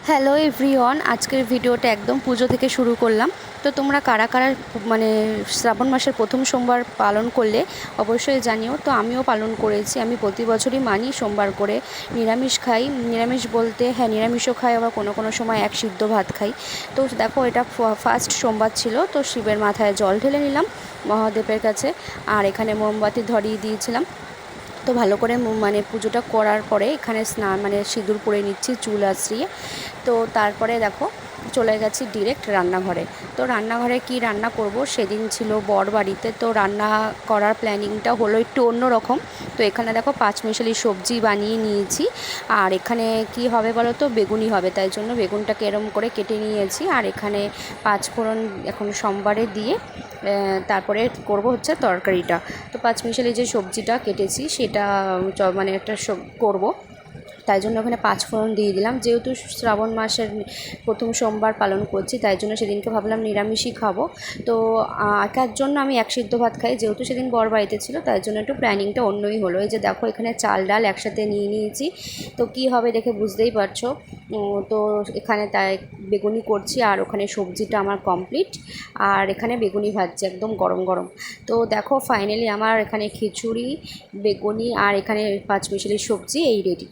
Hello everyone, আজকের ভিডিওটা একদম পুজো থেকে শুরু করলাম। তো তোমরা কারা কারা মানে শ্রাবণ মাসের প্রথম সোমবার পালন করলে অবশ্যই জানিও। তো আমিও পালন করেছি। আমি প্রতি বছরই মানি সোমবার করে নিরামিষ খাই। নিরামিষ বলতে হ্যাঁ, নিরামিষও খাই, আবার কোনো কোনো সময় এক সিদ্ধ ভাত খাই। তো দেখো, এটা ফার্স্ট সোমবার ছিল, তো শিবের মাথায় জল ঢেলে নিলাম মহাদেবের কাছে, আর এখানে মোমবাতি ধরিয়ে দিয়েছিলাম। তো ভালো করে মানে পুজোটা করার পরে এখানে স্নান মানে সিঁদুর পরে নিচ্ছি চুল আঁচড়িয়ে। তো তারপরে দেখো চলে গেছি ডিরেক্ট রান্নাঘরে। তো রান্নাঘরে কি রান্না করব, সেদিন ছিল বর বাড়িতে, তো রান্না করার প্ল্যানিংটা হলো একটু অন্য রকম। তো এখানে দেখো পাঁচমিশালি সবজি বানিয়ে নিয়েছি। আর এখানে কি হবে বলো তো, বেগুনি হবে, তাই জন্য বেগুনটাকে এরম করে কেটে নিয়েছি। আর এখানে পাঁচফোড়ন এখন সোমবারে দিয়ে তারপরে করব হচ্ছে তরকারিটা। তো পাঁচমিশালি যে সবজিটা কেটেছি সেটা মানে একটা করব, তাই জন্য ওখানে পাঁচফোড়ন দিয়ে দিলাম। যেহেতু শ্রাবণ মাসের প্রথম সোমবার পালন করছি, তাই জন্য সেদিনকে ভাবলাম নিরামিষই খাবো। তো একার জন্য আমি এক সিদ্ধ ভাত খাই, যেহেতু সেদিন বর বাড়িতে ছিল, তাই জন্য একটু প্ল্যানিংটা অন্যই হলো। এই যে দেখো, এখানে চাল ডাল একসাথে নিয়ে নিয়েছি। তো কি হবে দেখে বুঝতেই পারছো। তো এখানে তাই বেগুনি করছি, আর ওখানে সবজিটা আমার কমপ্লিট, আর এখানে বেগুনি ভাজছে একদম গরম গরম। তো দেখো ফাইনালি আমার এখানে খিচুড়ি, বেগুনি আর এখানে পাঁচমিশালি সবজি এই রেডি।